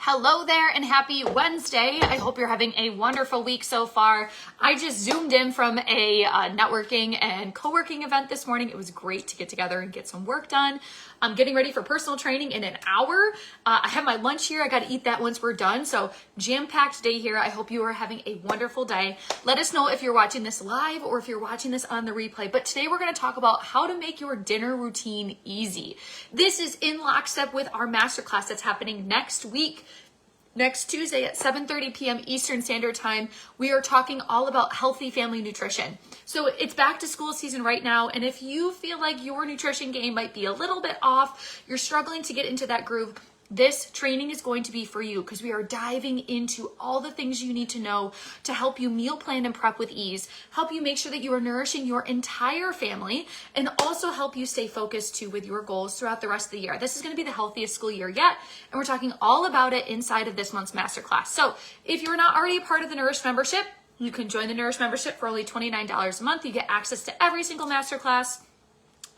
Hello there and happy Wednesday. I hope you're having a wonderful week so far. I just zoomed in from a networking and co-working event this morning. It was great to get together and get some work done. I'm getting ready for personal training in an hour. I have my lunch here. I got to eat that once we're done. So jam-packed day here. I hope you are having a wonderful day. Let us know if you're watching this live or if you're watching this on the replay. But today we're going to talk about how to make your dinner routine easy. This is in lockstep with our masterclass that's happening next week. Next Tuesday at 7:30 p.m. Eastern Standard Time, we are talking all about healthy family nutrition. So it's back to school season right now, and if you feel like your nutrition game might be a little bit off, you're struggling to get into that groove, this training is going to be for you because we are diving into all the things you need to know to help you meal plan and prep with ease, help you make sure that you are nourishing your entire family, and also help you stay focused too with your goals throughout the rest of the year. This is going to be the healthiest school year yet, and we're talking all about it inside of this month's masterclass. So if you're not already a part of the Nourish membership, you can join the Nourish membership for only $29 a month. You get access to every single masterclass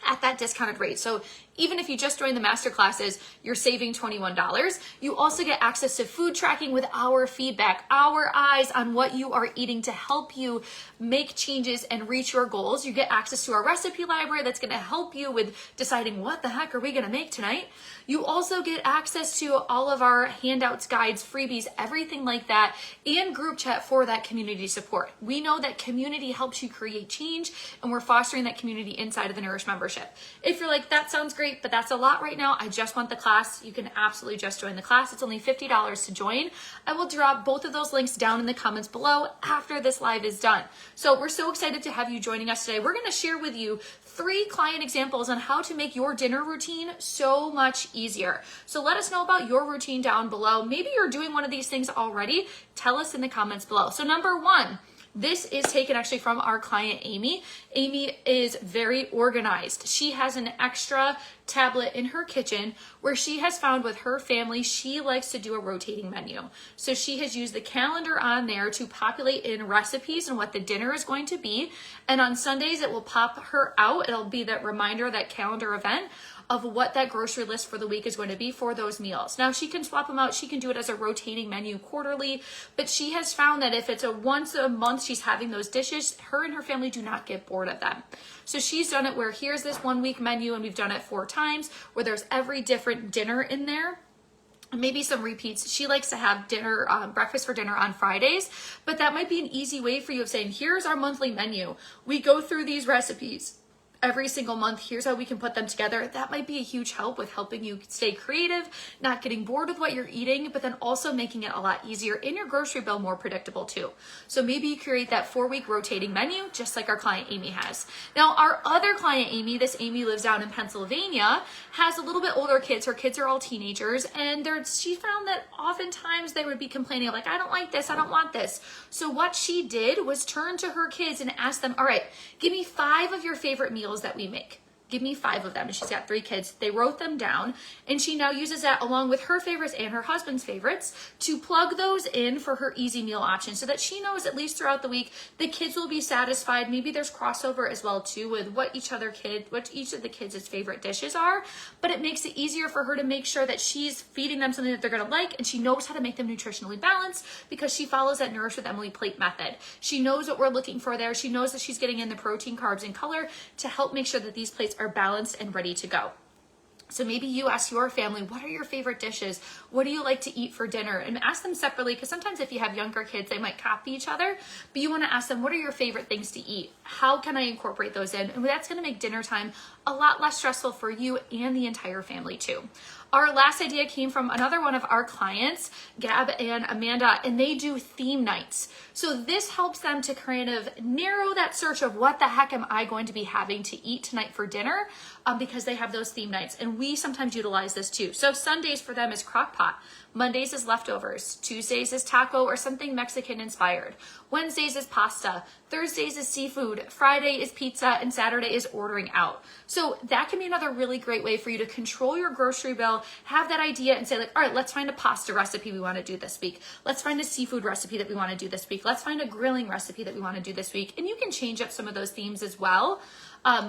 at that discounted rate. So even if you just join the master classes, you're saving $21. You also get access to food tracking with our feedback, our eyes on what you are eating to help you make changes and reach your goals. You get access to our recipe library that's going to help you with deciding what the heck are we going to make tonight. You also get access to all of our handouts, guides, freebies, everything like that, and group chat for that community support. We know that community helps you create change, and we're fostering that community inside of the Nourish membership. If you're like, that sounds great, but that's a lot right now, I just want the class, you can absolutely just join the class. It's only $50 to join. I will drop both of those links down in the comments below after this live is done. So we're so excited to have you joining us today. We're going to share with you 3 client examples on how to make your dinner routine so much easier. So let us know about your routine down below. Maybe you're doing one of these things already. Tell us in the comments below. So number 1, this is taken actually from our client, Amy. Amy is very organized. She has an extra tablet in her kitchen where she has found with her family, she likes to do a rotating menu. So she has used the calendar on there to populate in recipes and what the dinner is going to be. And on Sundays, it will pop her out. It'll be that reminder, that calendar event of what that grocery list for the week is going to be for those meals. Now she can swap them out. She can do it as a rotating menu quarterly, but she has found that if it's a once a month she's having those dishes, her and her family do not get bored of them. So she's done it where here's this 1 week menu, and we've done it 4 times where there's every different dinner in there. Maybe some repeats. She likes to have dinner, breakfast for dinner on Fridays, but that might be an easy way for you of saying, here's our monthly menu. We go through these recipes every single month. Here's how we can put them together. That might be a huge help with helping you stay creative, not getting bored with what you're eating, but then also making it a lot easier in your grocery bill, more predictable too. So maybe you create that 4-week rotating menu, just like our client Amy has. Now our other client Amy, this Amy lives down in Pennsylvania, has a little bit older kids. Her kids are all teenagers, and she found that oftentimes they would be complaining like, I don't like this, I don't want this. So what she did was turn to her kids and ask them, all right, give me 5 of your favorite meals that we make. Give me 5 of them. And she's got 3 kids. They wrote them down, and she now uses that along with her favorites and her husband's favorites to plug those in for her easy meal option so that she knows at least throughout the week the kids will be satisfied. Maybe there's crossover as well too with what each of the kids' favorite dishes are, but it makes it easier for her to make sure that she's feeding them something that they're going to like, and she knows how to make them nutritionally balanced because she follows that Nourish with Emily plate method. She knows what we're looking for there. She knows that she's getting in the protein, carbs, and color to help make sure that these plates are balanced and ready to go. So maybe you ask your family, what are your favorite dishes? What do you like to eat for dinner? And ask them separately, because sometimes if you have younger kids, they might copy each other, but you want to ask them, what are your favorite things to eat? How can I incorporate those in? And that's going to make dinner time a lot less stressful for you and the entire family too. Our last idea came from another one of our clients, Gab and Amanda, and they do theme nights. So this helps them to kind of narrow that search of what the heck am I going to be having to eat tonight for dinner, because they have those theme nights. And we sometimes utilize this too. So Sundays for them is crock pot. Mondays is leftovers. Tuesdays is taco or something Mexican inspired. Wednesdays is pasta. Thursdays is seafood. Friday is pizza, and Saturday is ordering out. So that can be another really great way for you to control your grocery bill, have that idea and say like, all right, let's find a pasta recipe we want to do this week. Let's find a seafood recipe that we want to do this week. Let's find a grilling recipe that we want to do this week. And you can change up some of those themes as well.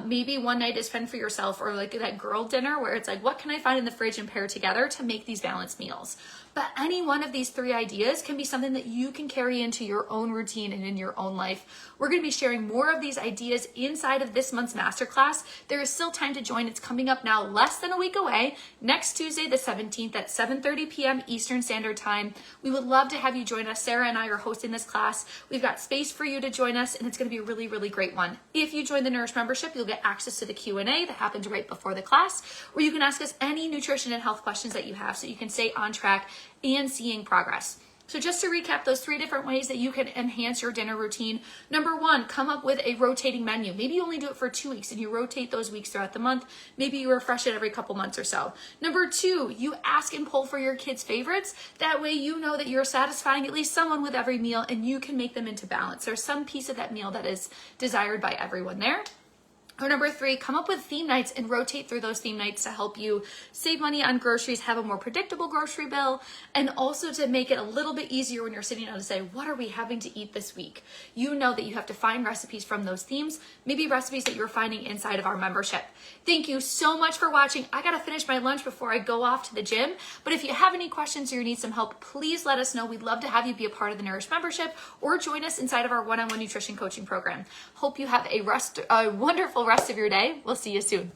Maybe one night is fun for yourself, or like that girl dinner where it's like, what can I find in the fridge and pair together to make these balanced meals? But any one of these 3 ideas can be something that you can carry into your own routine and in your own life. We're going to be sharing more of these ideas inside of this month's masterclass. There is still time to join. It's coming up now, less than a week away, next Tuesday, the 17th at 7:30 p.m. Eastern Standard Time. We would love to have you join us. Sarah and I are hosting this class. We've got space for you to join us, and it's going to be a really, really great one. If you join the Nourish membership, you'll get access to the Q&A that happens right before the class, where you can ask us any nutrition and health questions that you have so you can stay on track and seeing progress. So just to recap those 3 different ways that you can enhance your dinner routine. Number 1, come up with a rotating menu. Maybe you only do it for 2 weeks and you rotate those weeks throughout the month. Maybe you refresh it every couple months or so. Number 2, you ask and pull for your kids' favorites. That way you know that you're satisfying at least someone with every meal and you can make them into balance. There's some piece of that meal that is desired by everyone there. Or number 3, come up with theme nights and rotate through those theme nights to help you save money on groceries, have a more predictable grocery bill, and also to make it a little bit easier when you're sitting down to say, what are we having to eat this week? You know that you have to find recipes from those themes, maybe recipes that you're finding inside of our membership. Thank you so much for watching. I gotta finish my lunch before I go off to the gym, but if you have any questions or you need some help, please let us know. We'd love to have you be a part of the Nourish membership or join us inside of our one-on-one nutrition coaching program. Hope you have a wonderful rest of your day. We'll see you soon.